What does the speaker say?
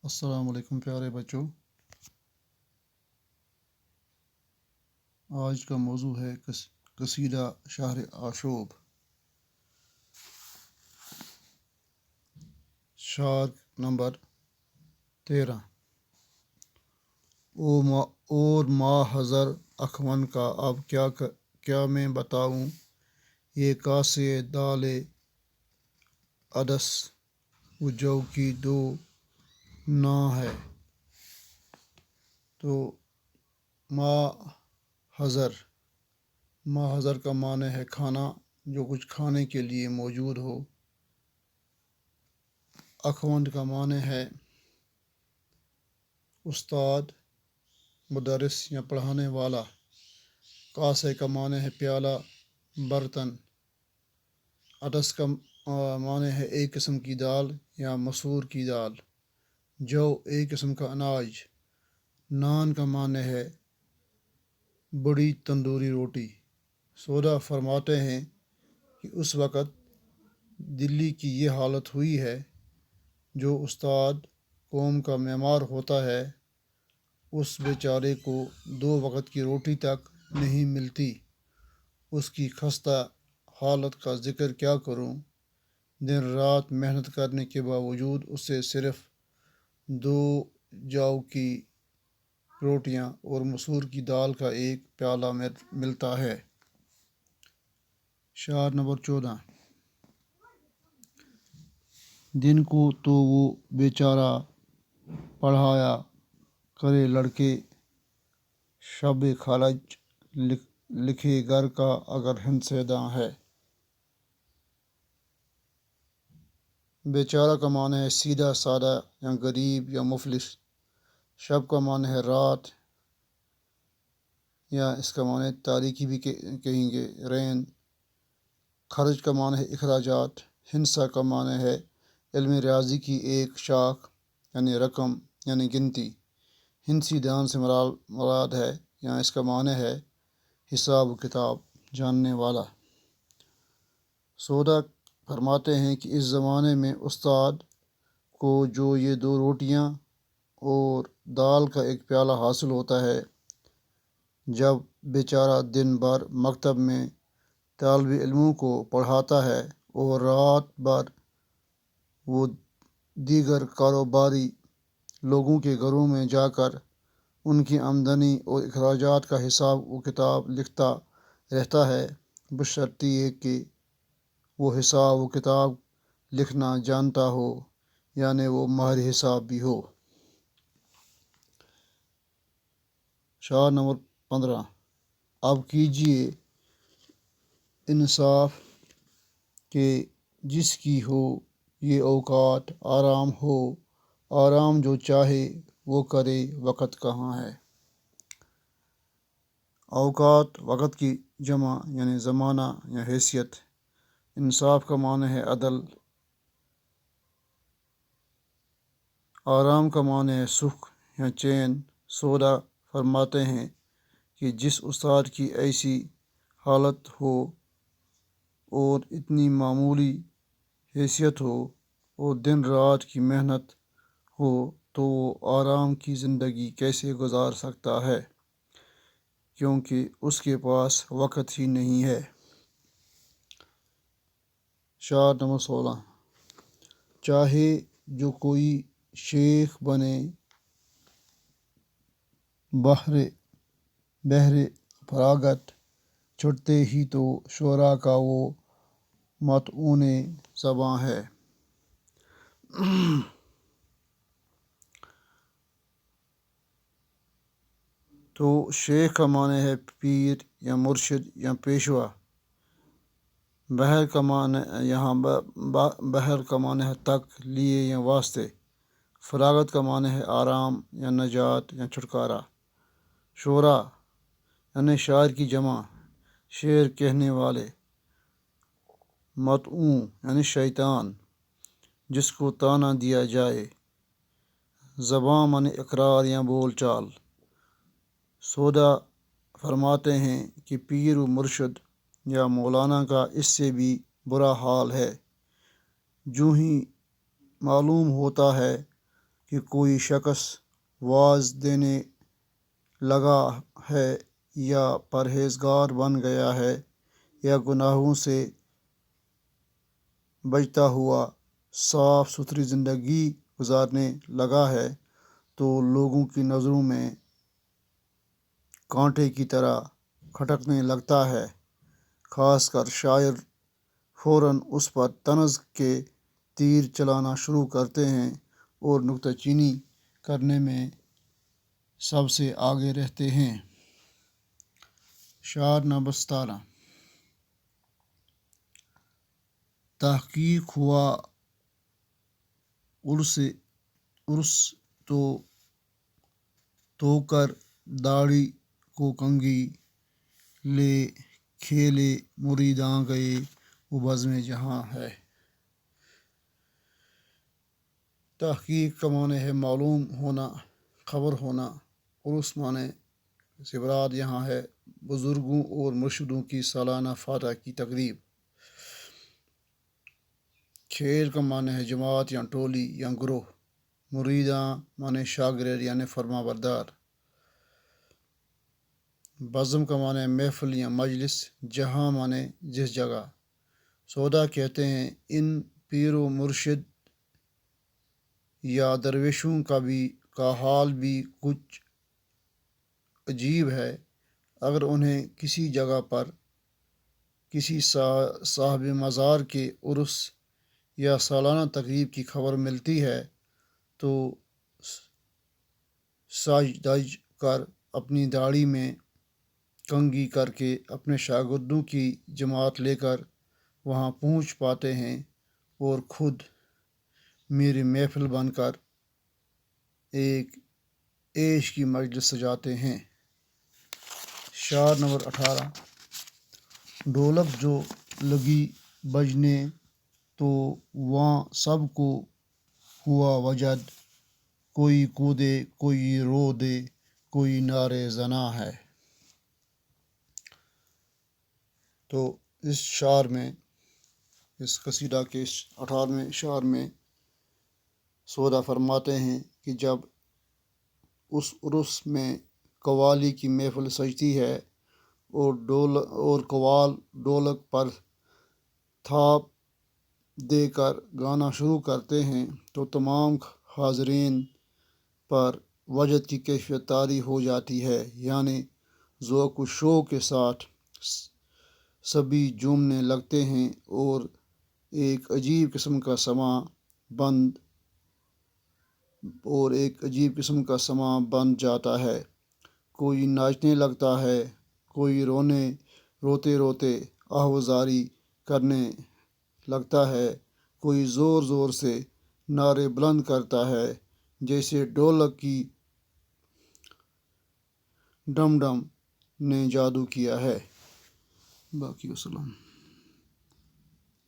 السلام علیکم پیارے بچوں، آج کا موضوع ہے قصیدہ شہر آشوب۔ شعر نمبر 13۔ اور ماہ حضر اخون کا اب کیا میں بتاؤں، یہ کاسے دال عدس و جو کی دو نا ہے۔ تو ماہ حضر کا معنی ہے کھانا، جو کچھ کھانے کے لیے موجود ہو۔ اخوند کا معنی ہے استاد، مدرس یا پڑھانے والا۔ کاسے کا معنی ہے پیالہ، برتن۔ عدس کا معنی ہے ایک قسم کی دال یا مسور کی دال۔ جو ایک قسم کا اناج۔ نان کا معنی ہے بڑی تندوری روٹی۔ سودا فرماتے ہیں کہ اس وقت دلی کی یہ حالت ہوئی ہے، جو استاد قوم کا معمار ہوتا ہے، اس بیچارے کو 2 وقت کی روٹی تک نہیں ملتی۔ اس کی خستہ حالت کا ذکر کیا کروں، دن رات محنت کرنے کے باوجود اسے صرف 2 جاؤ کی روٹیاں اور مسور کی دال کا ایک پیالہ ملتا ہے۔ شعر نمبر 14۔ دن کو تو وہ بیچارہ پڑھایا کرے لڑکے، شب خرچ لکھے گھر کا اگر ہند سے داں ہے۔ بیچارہ کا معنی ہے سیدھا سادہ یا غریب یا مفلس۔ شب کا معنی ہے رات، یا اس کا معنی تاریکی بھی کہیں گے، رین۔ خرچ کا معنی ہے اخراجات۔ ہندسہ کا معنی ہے علم ریاضی کی ایک شاخ، یعنی رقم، یعنی گنتی۔ ہندسی دان سے مراد ہے، یا اس کا معنی ہے حساب و کتاب جاننے والا۔ سودا فرماتے ہیں کہ اس زمانے میں استاد کو جو یہ 2 روٹیاں اور دال کا ایک پیالہ حاصل ہوتا ہے، جب بیچارہ دن بھر مکتب میں طالب علموں کو پڑھاتا ہے اور رات بھر وہ دیگر کاروباری لوگوں کے گھروں میں جا کر ان کی آمدنی اور اخراجات کا حساب و کتاب لکھتا رہتا ہے، بشرطیہ یہ کہ وہ حساب و کتاب لکھنا جانتا ہو، یعنی وہ ماہر حساب بھی ہو۔ شعر نمبر 15۔ اب کیجئے انصاف کہ جس کی ہو یہ اوقات آرام ہو، آرام جو چاہے وہ کرے، وقت کہاں ہے۔ اوقات وقت کی جمع، یعنی زمانہ یا حیثیت۔ انصاف کا معنی ہے عدل۔ آرام کا معنی ہے سکھ یا چین۔ سودا فرماتے ہیں کہ جس استاد کی ایسی حالت ہو اور اتنی معمولی حیثیت ہو اور دن رات کی محنت ہو، تو وہ آرام کی زندگی کیسے گزار سکتا ہے، کیونکہ اس کے پاس وقت ہی نہیں ہے۔ شعر نمبر 16۔ چاہے جو کوئی شیخ بنے بہر فراغت، چھٹتے ہی تو شعراء کا وہ مطعون زباں ہے۔ تو شیخ کا معنی ہے پیر یا مرشد یا پیشوا۔ بہر کا معنی ہے تک، لیے یا واسطے۔ فراغت کا معنی ہے آرام یا نجات یا چھٹکارا۔ شعراء یعنی شاعر کی جمع، شعر کہنے والے۔ مطعون یعنی شیطان، جس کو طعنہ دیا جائے۔ زباں معنی اقرار یا بول چال۔ سودا فرماتے ہیں کہ پیر و مرشد یا مولانا کا اس سے بھی برا حال ہے۔ جو ہی معلوم ہوتا ہے کہ کوئی شخص واعظ دینے لگا ہے یا پرہیزگار بن گیا ہے یا گناہوں سے بچتا ہوا صاف ستھری زندگی گزارنے لگا ہے تو لوگوں کی نظروں میں کانٹے کی طرح کھٹکنے لگتا ہے۔ خاص کر شاعر فوراً اس پر طنز کے تیر چلانا شروع کرتے ہیں اور نکتہ چینی کرنے میں سب سے آگے رہتے ہیں۔ شعر نمبر 17۔ تحقیق ہوا عرس تو کر داڑھی کو کنگھی لے کھیلے مریداں گئے وہ بزم جہاں ہے۔ تحقیق کا معنی ہے معلوم ہونا، خبر ہونا۔ عرس معنی سے مراد یہاں ہے بزرگوں اور مرشدوں کی سالانہ فاتح کی تقریب۔ کھیل کا معنی ہے جماعت یا ٹولی یا گروہ۔ مریداں معنی شاگرد یعنی فرما بردار۔ بزم کا معنی ہے محفل یا مجلس۔ جہاں معنی جس جگہ۔ سودا کہتے ہیں ان پیر و مرشد یا درویشوں کا حال بھی کچھ عجیب ہے۔ اگر انہیں کسی جگہ پر کسی صاحب مزار کے عرس یا سالانہ تقریب کی خبر ملتی ہے تو سج دج کر اپنی داڑھی میں کنگھی کر کے اپنے شاگردوں کی جماعت لے کر وہاں پہنچ پاتے ہیں اور خود میری محفل بن کر ایک عیش کی مجلس سجاتے ہیں۔ شعر نمبر 18۔ ڈھولک جو لگی بجنے تو وہاں سب کو ہوا وجد، کوئی کودے کوئی رو دے کوئی نعرے زنا ہے۔ تو اس شعر میں، اس قصیدہ کے 18ویں شعر میں سودا فرماتے ہیں کہ جب اس عرس میں قوالی کی محفل سجتی ہے اور قوال ڈھولک پر تھاپ دے کر گانا شروع کرتے ہیں تو تمام حاضرین پر وجد کی کیفیت طاری ہو جاتی ہے، یعنی ذوق و شوق کے ساتھ سبھی جھومنے لگتے ہیں اور ایک عجیب قسم کا سماں بن جاتا ہے۔ کوئی ناچنے لگتا ہے، کوئی روتے روتے آہوازاری کرنے لگتا ہے، کوئی زور زور سے نعرے بلند کرتا ہے جیسے ڈھولک کی ڈم ڈم نے جادو کیا ہے۔ باقی وسلام۔